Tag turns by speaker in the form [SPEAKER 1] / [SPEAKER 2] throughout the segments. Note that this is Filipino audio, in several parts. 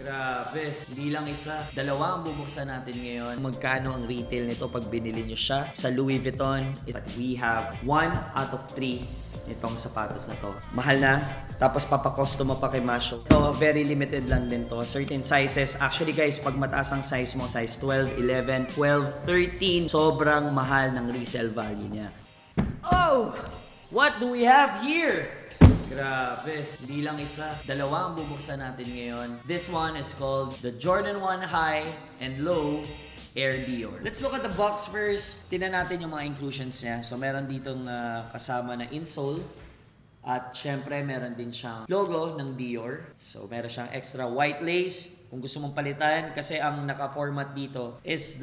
[SPEAKER 1] Grabe, hindi lang isa, dalawa ang bubuksan natin ngayon. Magkano ang retail nito pag binili nyo siya sa Louis Vuitton? But we have 1 out of 3 nitong sapatos na to. Mahal na, tapos papakosto mo pa kay Masho. So, very limited lang din to. Certain sizes. Actually guys, pag mataas ang size mo, size 12, 11, 12, 13, sobrang mahal ng resale value niya. Oh! What do we have here? Grabe, hindi lang isa, dalawa ang bubuksan natin ngayon. This one is called the Jordan 1 High and Low Air Dior. Let's look at the box first. Tingnan natin yung mga inclusions niya. So meron ditong kasama na insole. At syempre meron din siyang logo ng Dior. So meron siyang extra white lace kung gusto mong palitan. Kasi ang naka-format dito is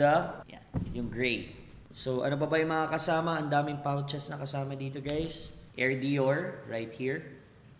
[SPEAKER 1] yung gray. So ano ba yung mga kasama? Ang daming pouches na kasama dito guys. Air Dior right here.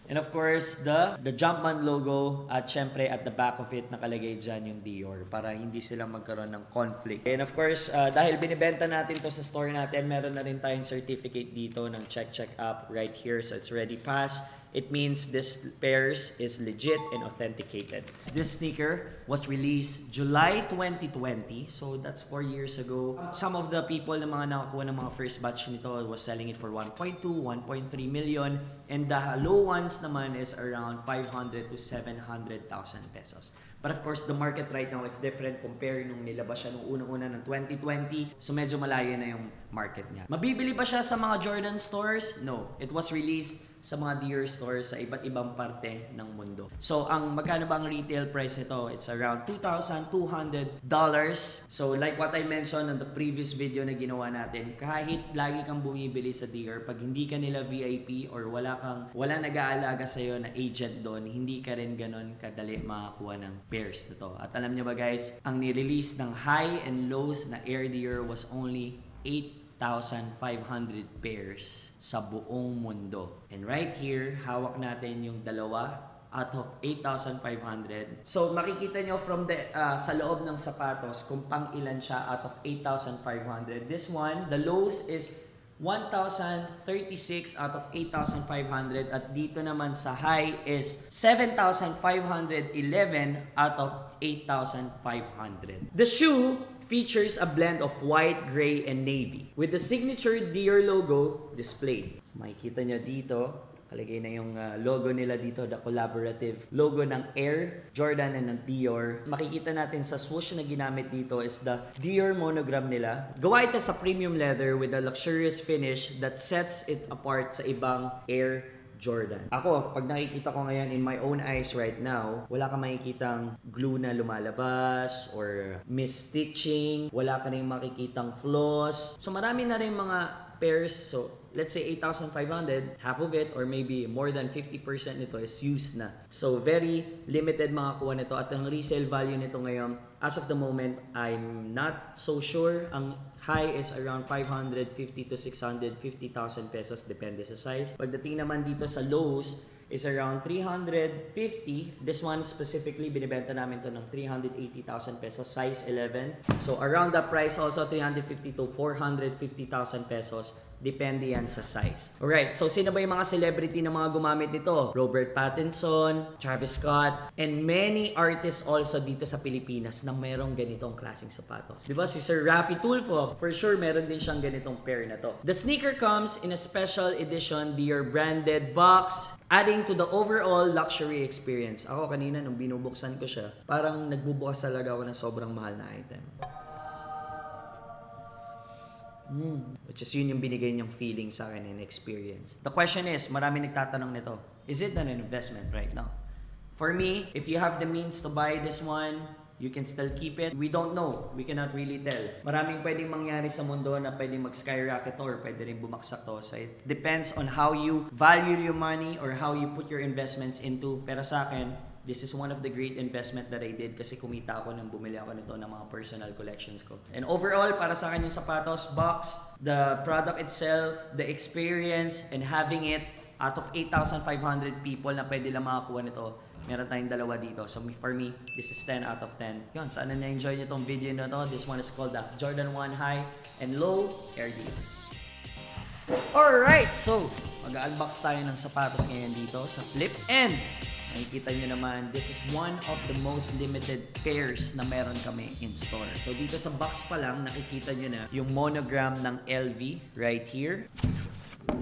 [SPEAKER 1] And of course, the Jumpman logo at syempre at the back of it nakalagay dyan yung Dior para hindi sila magkaroon ng conflict. And of course, dahil binibenta natin to sa store natin, meron na rin tayong certificate dito ng check app right here. So it's ready pass. It means this pairs is legit and authenticated. This sneaker was released July 2020. So that's 4 years ago. Some of the people na mga nakakuha ng mga first batch nito was selling it for 1.2, 1.3 million. And the low ones naman is around 500 to 700,000 pesos. But of course, the market right now is different compared nung nilabas siya nung unang-una ng 2020. So medyo malayo na yung market niya. Mabibili ba siya sa mga Jordan stores? No. It was released sa mga Dior stores sa iba't ibang parte ng mundo. So ang magkano ba ang retail price nito? It's around $2,200. So like what I mentioned on the previous video na ginawa natin, kahit lagi kang bumibili sa Dior, pag hindi ka nila VIP or wala nag-aalaga sa'yo na agent doon, hindi ka rin ganon kadali makakuha ng pairs na to. At alam niyo ba guys, ang nirelease ng high and lows na Air Dior was only 8,500 pairs sa buong mundo. And right here, hawak natin yung dalawa out of 8,500. So makikita nyo from the sa loob ng sapatos kung pang ilan siya out of 8,500. This one, the lows is 1,036 out of 8,500 at dito naman sa high is 7,511 out of 8,500. The shoe features a blend of white, gray, and navy with the signature Dior logo displayed. So, makikita nyo dito, kalagay na yung logo nila dito, the collaborative logo ng Air Jordan and ng Dior. Makikita natin sa swoosh na ginamit dito is the Dior monogram nila. Gawa ito sa premium leather with a luxurious finish that sets it apart sa ibang Air Jordan. Ako, pag nakikita ko ngayon in my own eyes right now, wala kang makikitang glue na lumalabas or misstitching, wala ka rin makikitang flaws. So marami na rin mga pairs. So let's say 8,500, half of it or maybe more than 50% nito is used na. So very limited makakuha nito at ang resale value nito ngayon, as of the moment, I'm not so sure. Ang high is around 550 to 650,000 pesos, depende sa size. Pagdating naman dito sa lows, is around 350. This one specifically, binibenta namin to ng 380,000 pesos, size 11. So around the price also, 350 to 450,000 pesos. Depende yan sa size. Alright, so sino ba yung mga celebrity na mga gumamit nito? Robert Pattinson, Travis Scott, and many artists also dito sa Pilipinas na mayroong ganitong klaseng sapatos. Diba si Sir Raffy Tulfo, for sure meron din siyang ganitong pair na to. The sneaker comes in a special edition Dior branded box, adding to the overall luxury experience. Ako kanina nung binubuksan ko siya, parang nagbubukas talaga ako ng sobrang mahal na item. Which is yun yung binigay niyang feeling sa akin and experience. The question is, marami nagtatanong nito, is it an investment right now? For me, if you have the means to buy this one, you can still keep it. We don't know. We cannot really tell. Maraming pwedeng mangyari sa mundo na pwedeng mag-skyrocket or pwede rin bumagsak to. So it depends on how you value your money or how you put your investments into. Pero sa akin, this is one of the great investment that I did kasi kumita ako nang bumili ako nito ng mga personal collections ko. And overall, para sa akin yung sapatos, box, the product itself, the experience, and having it out of 8,500 people na pwede lang makakuha nito, meron tayong dalawa dito. So for me, this is 10 out of 10. Yun, sana na-enjoy nyo tong video na to. This one is called the Jordan 1 High and Low Air Dior. Alright, so mag-unbox tayo ng sapatos ngayon dito sa Flip. And Makikita nyo naman, this is one of the most limited pairs na meron kami in store. So dito sa box pa lang, nakikita nyo na yung monogram ng LV right here.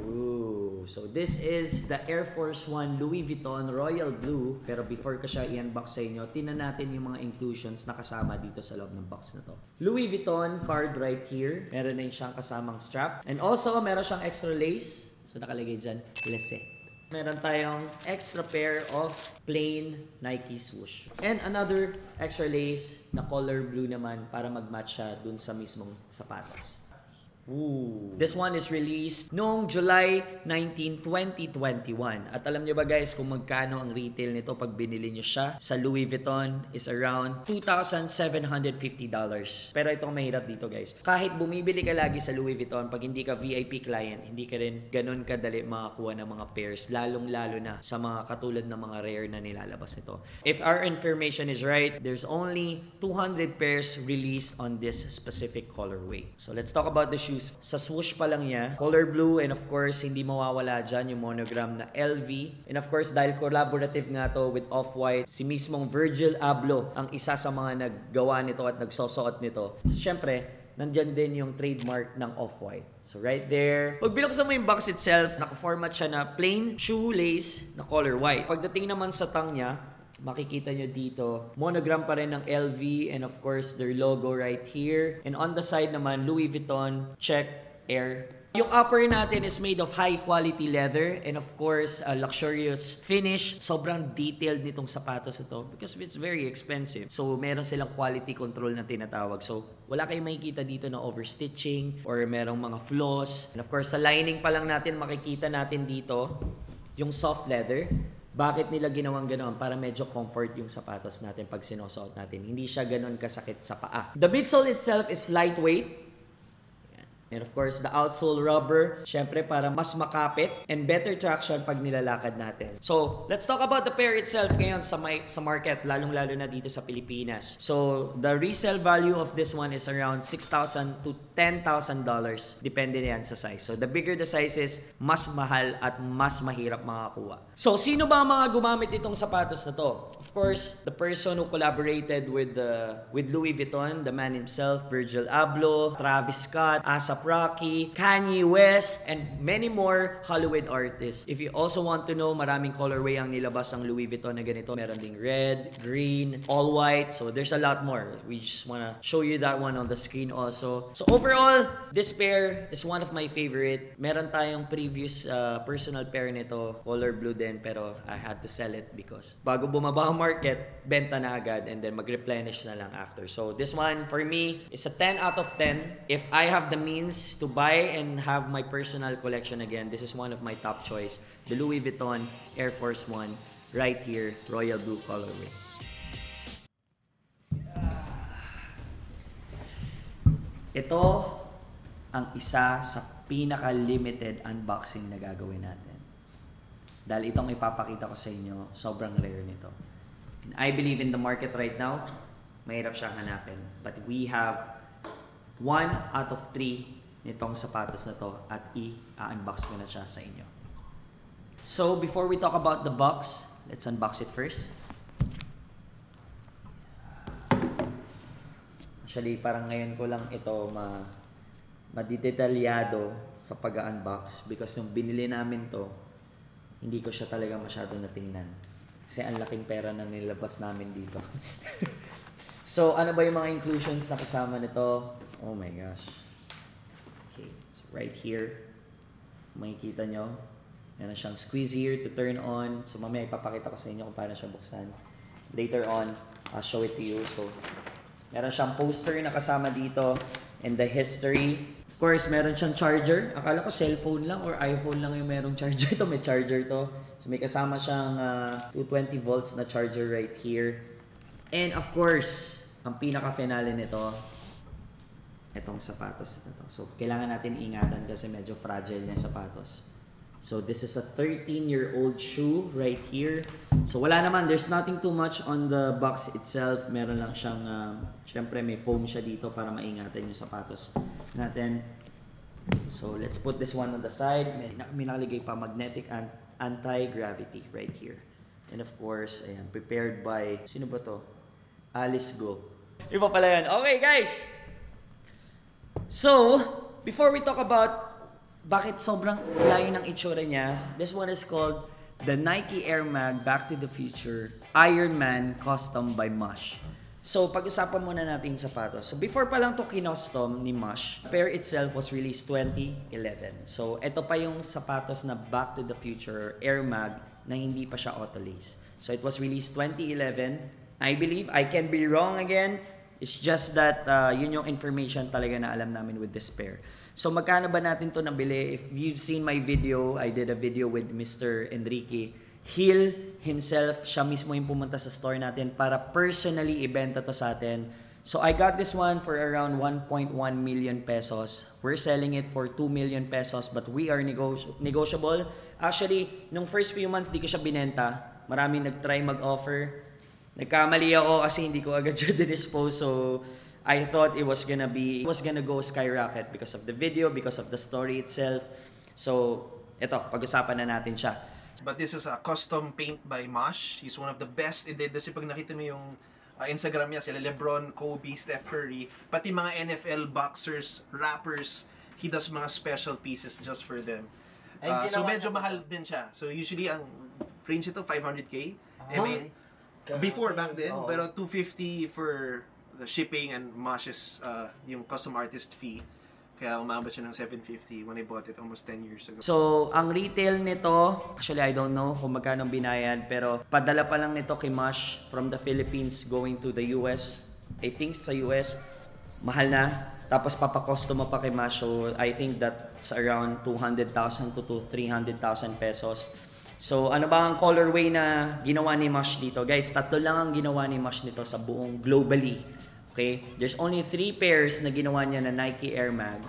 [SPEAKER 1] Ooh, so this is the Air Force One Louis Vuitton Royal Blue. Pero before ko siya i-unbox sa inyo, tingnan natin yung mga inclusions na kasama dito sa loob ng box na to. Louis Vuitton card right here. Meron na siyang kasamang strap. And also, meron siyang extra lace. So nakalagay dyan, lace. Meron tayong extra pair of plain Nike swoosh. And another extra lace na color blue naman para mag-match siya dun sa mismong sapatos. Ooh. This one is released noong July 19, 2021. At alam nyo ba guys kung magkano ang retail nito pag binili nyo siya sa Louis Vuitton is around $2,750. Pero ito ang mahirap dito guys. Kahit bumibili ka lagi sa Louis Vuitton, pag hindi ka VIP client, hindi ka rin ganun kadali makakuha ng mga pairs. Lalong-lalo na sa mga katulad ng mga rare na nilalabas nito. If our information is right, there's only 200 pairs released on this specific colorway. So let's talk about the shoes. Sa swoosh pa lang niya, color blue, and of course, hindi mawawala dyan yung monogram na LV. And of course, dahil collaborative nga to with Off-White, si mismong Virgil Abloh ang isa sa mga naggawa nito at nagsosuot nito. So, syempre, nandyan din yung trademark ng Off-White. So, right there. Pag binuksan mo yung box itself, naka-format siya na plain shoelace na color white. Pagdating naman sa tang niya, makikita nyo dito, monogram pa rin ng LV and of course their logo right here. And on the side naman, Louis Vuitton Check Air. Yung upper natin is made of high quality leather and of course a luxurious finish. Sobrang detailed nitong sapatos ito because it's very expensive. So meron silang quality control na tinatawag. So wala kayong makikita dito na overstitching or merong mga flaws. And of course sa lining pa lang natin makikita natin dito yung soft leather. Bakit nila ginawang ganoon? Para medyo comfort yung sapatos natin pag sinusuot natin. Hindi siya ganoon kasakit sa paa. The midsole itself is lightweight. And of course, the outsole rubber, syempre para mas makapit and better traction pag nilalakad natin. So, let's talk about the pair itself ngayon sa market, lalong-lalo na dito sa Pilipinas. So, the resale value of this one is around $6,000 to $10,000. Depende na yan sa size. So, the bigger the size is, mas mahal at mas mahirap makakuha. So, sino ba ang mga gumamit itong sapatos na to? Of course, the person who collaborated with Louis Vuitton, the man himself, Virgil Abloh, Travis Scott, ASAP Rocky, Kanye West, and many more Hollywood artists. If you also want to know, maraming colorway ang nilabas ang Louis Vuitton na ganito. Meron ding red, green, all white. So there's a lot more. We just wanna show you that one on the screen also. So overall, this pair is one of my favorite. Meron tayong previous personal pair nito, color blue din, pero I had to sell it because bago bumaba ang market, benta na agad and then mag-replenish na lang after. So this one for me is a 10 out of 10. If I have the means to buy and have my personal collection again, this is one of my top choice. The Louis Vuitton Air Force One right here, royal blue colorway. Ito ang isa sa pinaka-limited unboxing na gagawin natin. Dahil itong ipapakita ko sa inyo, sobrang rare nito. And I believe in the market right now, mahirap siyang hanapin. But we have 1 out of 3 nitong sapatos na to at i-unbox ko na siya sa inyo. So, before we talk about the box, let's unbox it first. Actually, parang ngayon ko lang ito madidetalyado sa pag-unbox because nung binili namin to, hindi ko siya talaga masyado natingnan. Kasi ang laking pera na nilabas namin dito. So, ano ba yung mga inclusions na kasama nito? Oh my gosh. Okay, so right here, makikita nyo, meron siyang squeeze here to turn on. So, mamaya ipapakita ko sa inyo kung paano siya buksan. Later on, I'll show it to you. So, meron siyang poster na kasama dito and the history. Of course, meron siyang charger. Akala ko cellphone lang or iPhone lang yung merong charger to. May charger to. So, may kasama siyang 220 volts na charger right here. And of course, ang pinaka-finale nito, itong sapatos na to. So, kailangan natin ingatan kasi medyo fragile yung sapatos. So, this is a 13-year-old shoe right here. So, wala naman. There's nothing too much on the box itself. Meron lang siyang, syempre may foam siya dito para maingatan yung sapatos natin. So, let's put this one on the side. May nakaligay pa magnetic anti-gravity right here. And of course, ayan, prepared by, sino ba to? Alice Go. Iba pala yan. Okay, guys! So, before we talk about bakit sobrang layo ng itsura niya, this one is called the Nike Air Mag Back to the Future Iron Man Custom by Mush. So, pag-usapan muna natin yung sapatos. So, before pa lang to kinustom ni Mush, the pair itself was released 2011. So, ito pa yung sapatos na Back to the Future Air Mag na hindi pa siya auto-lace. So, it was released 2011. I believe, I can be wrong again. It's just that yun yung information talaga na alam namin with this pair. So, magkano ba natin to nabili? If you've seen my video, I did a video with Mr. Enrique Hill himself. Siya mismo yung pumunta sa store natin para personally ibenta to sa atin. So, I got this one for around 1.1 million pesos. We're selling it for 2 million pesos but we are negotiable. Actually, nung first few months, di ko siya binenta. Maraming nag-try mag-offer. Nagkamali ako kasi hindi ko agad siya dinispose. So, I thought it was gonna go skyrocket because of the video, because of the story itself. So, eto, pag-usapan na natin siya.
[SPEAKER 2] But this is a custom paint by Mush. He's one of the best in the industry. Pag nakita mo yung Instagram niya, sila LeBron, Kobe, Steph Curry, pati mga NFL boxers, rappers, he does mga special pieces just for them. So medyo mahal din siya. So usually ang range ito 500k. I mean, before back then, pero 250 for the shipping and Mush's yung custom artist fee. Kaya umabot siya ng 750 when I bought it almost 10 years ago.
[SPEAKER 1] So, ang retail nito, actually I don't know kung magkano binayad, pero padala pa lang nito kay Mush from the Philippines going to the US. I think sa US, mahal na. Tapos papakosto mo pa kay Mush. So, I think that's around 200,000 to 300,000 pesos. So, ano ba ang colorway na ginawa ni Mush dito? Guys, 3 lang ang ginawa ni Mush nito sa buong globally. Okay? There's only 3 pairs na ginawa niya na Nike Air Mag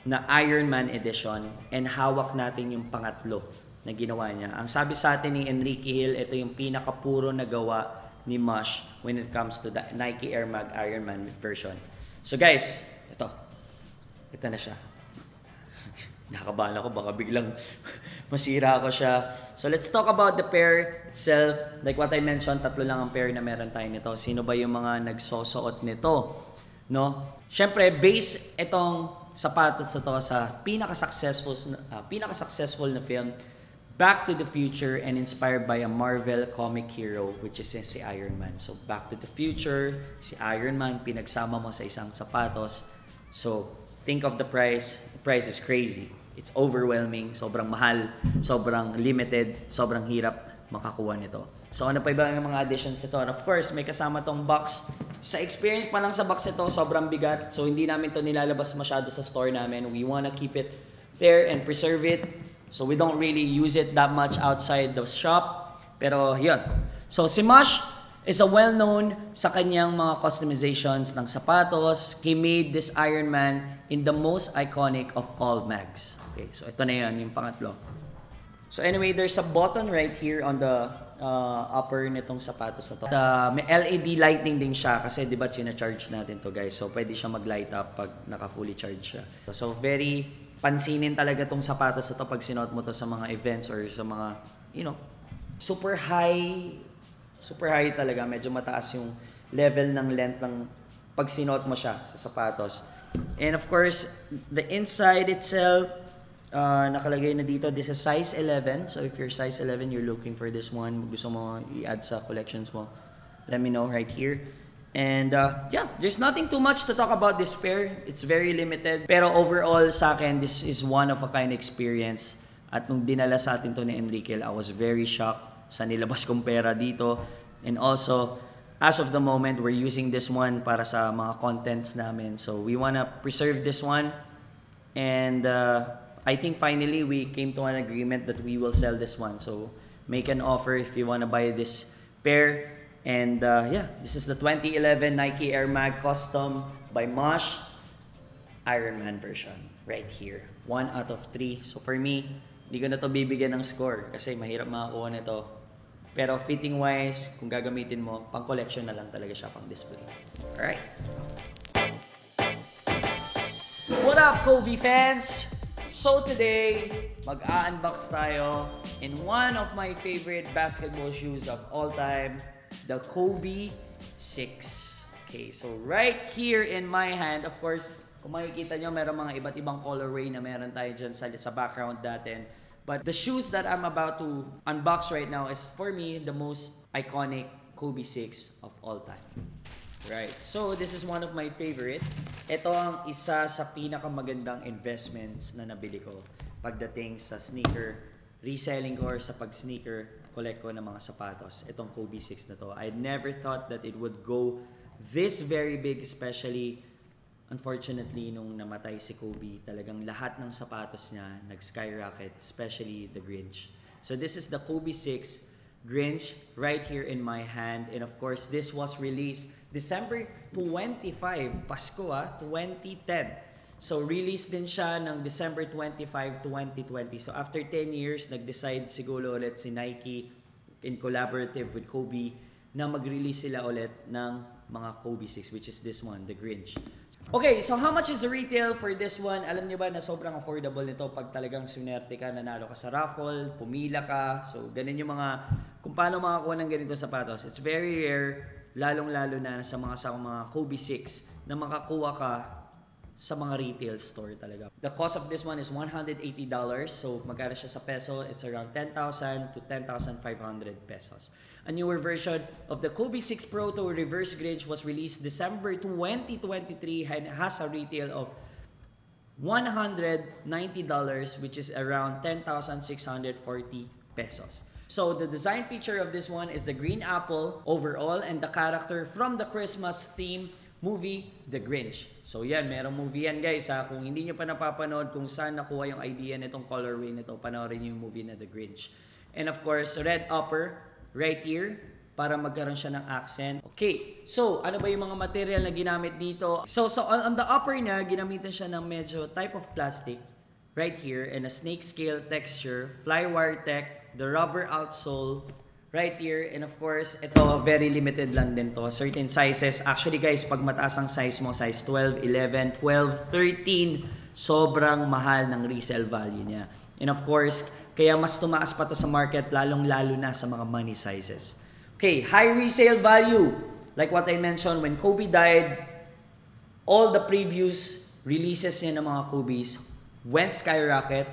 [SPEAKER 1] na Iron Man edition and hawak natin yung pangatlo na ginawa niya. Ang sabi sa atin ni Enrique Hill, ito yung pinakapuro na gawa ni Mush when it comes to the Nike Air Mag Iron Man version. So guys, ito na siya. Nakakabahan ako, baka biglang masira ako siya. So let's talk about the pair itself. Like what I mentioned, 3 lang ang pair na meron tayo nito. Sino ba yung mga nagsosuot nito? No? Siyempre, base itong sapatos na to sa pinaka-successful na film, Back to the Future, and inspired by a Marvel comic hero, which is si Iron Man. So Back to the Future, si Iron Man, pinagsama mo sa isang sapatos. So think of the price. The price is crazy. It's overwhelming, sobrang mahal, sobrang limited, sobrang hirap makakuha nito. So ano pa iba yung mga additions nito? And of course, may kasama tong box. Sa experience pa lang sa box ito, sobrang bigat. So hindi namin to nilalabas masyado sa store namin. We wanna keep it there and preserve it. So we don't really use it that much outside the shop. Pero yun. So si Mush is a well-known sa kanyang mga customizations ng sapatos. He made this Iron Man in the most iconic of all mags. Okay, so ito na yan, yung pangatlo. So anyway, there's a button right here on the upper nitong sapatos na to. May LED lighting din siya kasi di ba charge natin to guys. So pwede siya mag-light up pag naka-fully charge siya. So very pansinin talaga tong sapatos na to pag sinuot mo to sa mga events or sa mga, you know, super high talaga. Medyo mataas yung level ng length ng pag sinuot mo siya sa sapatos. And of course, the inside itself, nakalagay na dito, this is size 11. So if you're size 11, you're looking for this one, gusto mo i-add sa collections mo, let me know right here. And yeah, there's nothing too much to talk about this pair. It's very limited. Pero overall sa akin, this is one of a kind experience. At nung dinala sa atin to ni Enrique, I was very shocked sa nilabas kong pera dito. And also, as of the moment, we're using this one para sa mga contents namin. So we wanna preserve this one. And I think finally we came to an agreement that we will sell this one. So make an offer if you wanna buy this pair. And yeah, this is the 2011 Nike Air Mag Custom by Mush Iron Man version right here. 1 out of 3. So for me, hindi ko na to bibigyan ng score kasi mahirap makakuha nito. Pero fitting wise, kung gagamitin mo, pang collection na lang talaga siya, pang display. Alright. What up, Kobe fans? So today, mag-a-unbox tayo in one of my favorite basketball shoes of all time, the Kobe 6. Okay, so right here in my hand, of course, kung makikita nyo, meron mga iba't ibang colorway na meron tayo dyan sa background natin. But the shoes that I'm about to unbox right now is, for me, the most iconic Kobe 6 of all time. Right, so this is one of my favorite. Ito ang isa sa pinakamagandang investments na nabili ko pagdating sa sneaker reselling ko or sa pag-sneaker collect ko ng mga sapatos. Itong Kobe 6 na to. I never thought that it would go this very big, especially unfortunately nung namatay si Kobe, talagang lahat ng sapatos niya nag-skyrocket, especially the Grinch. So this is the Kobe 6 Grinch right here in my hand, and of course this was released December 25, Pasko 2010. So released din siya ng December 25, 2020. So after 10 years, nag-decide siguro ulit si Nike in collaborative with Kobe na mag-release sila ulit ng mga Kobe 6, which is this one, the Grinch. Okay, so how much is the retail for this one? Alam niyo ba na sobrang affordable nito pag talagang sunerte ka, nanalo ka sa raffle, pumila ka. So ganun yung mga, kung paano makakuha ng ganito sapatos. It's very rare, lalong-lalo na sa mga Kobe 6 na makakuha ka sa mga retail store talaga. The cost of this one is $180. So magkano siya sa peso? It's around 10,000 to 10,500 pesos. A newer version of the Kobe 6 Pro to Reverse Grinch was released December 2023 and has a retail of $190, which is around 10,640 pesos. So the design feature of this one is the green apple overall and the character from the Christmas theme movie, The Grinch. So yan, merong movie yan guys ha. Kung hindi nyo pa napapanood kung saan nakuha yung idea nitong colorway nito, panoorin nyo yung movie na The Grinch. And of course, red upper right here para magkaroon siya ng accent. Okay, so ano ba yung mga material na ginamit dito? So on the upper niya, ginamitan siya ng medyo type of plastic right here and a snake scale texture, flywire tech, the rubber outsole right here, and of course, ito very limited lang din to. Certain sizes, actually guys, pag mataas ang size mo, size 12, 11, 12, 13, sobrang mahal ng resale value niya. And of course, kaya mas tumaas pa to sa market, lalong-lalo na sa mga money sizes. Okay, high resale value. Like what I mentioned, when Kobe died, all the previous releases niya ng mga Kobe's went skyrocket,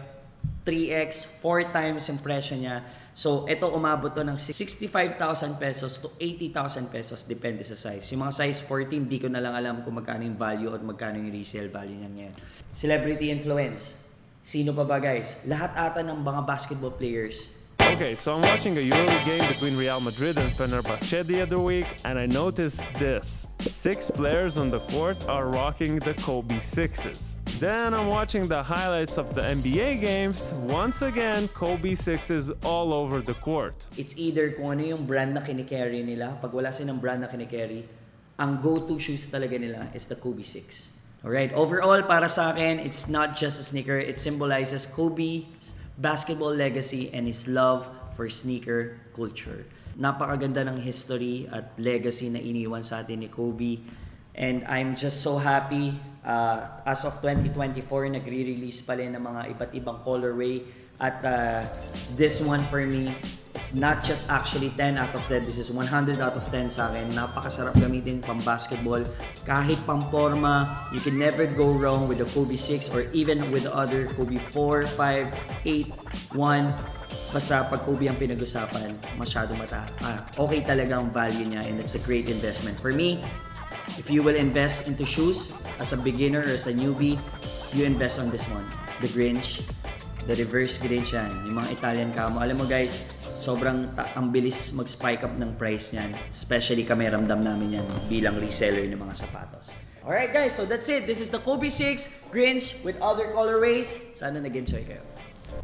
[SPEAKER 1] 3x, 4 times impression niya. So, ito umabot to ng 65,000 pesos to 80,000 pesos, depende sa size. Yung mga size 14, di ko na lang alam kung magkano yung value at magkano yung resale value niyan ngayon. Celebrity influence. Sino pa ba guys? Lahat ata ng mga basketball players.
[SPEAKER 3] Okay, so I'm watching a Euro game between Real Madrid and Fenerbahce the other week, and I noticed this. 6 players on the court are rocking the Kobe 6s. Then I'm watching the highlights of the NBA games. Once again, Kobe 6s all over the court.
[SPEAKER 1] It's either kung ano yung brand na kinikerry nila. Pag wala silang brand na kinikerry, ang go-to shoes talaga nila is the Kobe 6. Alright, overall para sa akin, it's not just a sneaker. It symbolizes Kobe's basketball legacy and his love for sneaker culture. Napakaganda ng history at legacy na iniwan sa atin ni Kobe. And I'm just so happy, as of 2024, nagre-release pa rin ng mga iba't ibang colorway. At this one for me, it's not just actually 10 out of 10. This is 100 out of 10 sa akin. Napakasarap gamitin pang basketball. Kahit pang forma, you can never go wrong with the Kobe 6 or even with the other Kobe 4, 5, 8, 1. Basta pag Kobe ang pinag-usapan, masyado okay talaga ang value niya, and it's a great investment. For me, if you will invest into shoes as a beginner or as a newbie, you invest on this one. The Grinch, the Reverse Grinch yan. Yung mga Italian camo. Alam mo guys, sobrang ang bilis mag-spike up ng price niyan. Especially kami, ramdam namin yan bilang reseller ng mga sapatos. Alright guys, so that's it. This is the Kobe 6 Grinch with other colorways. Sana nag-enjoy kayo.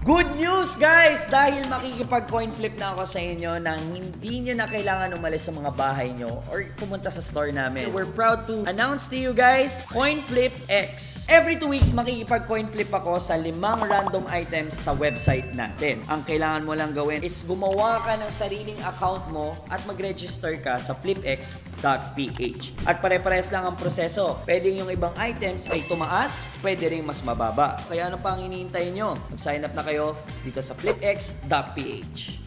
[SPEAKER 1] Good news guys! Dahil makikipag-coin flip na ako sa inyo na hindi nyo na kailangan umalis sa mga bahay nyo or pumunta sa store namin. We're proud to announce to you guys, Coin Flip X. Every 2 weeks makikipag-coin flip ako sa 5 random items sa website natin. Ang kailangan mo lang gawin is gumawa ka ng sariling account mo at mag-register ka sa flipx.com. flipx.ph. At pare-pares lang ang proseso. Pwedeng yung ibang items ay tumaas, pwede rin mas mababa. Kaya ano pa ang iniintay nyo? Mag-sign up na kayo dito sa flipx.ph.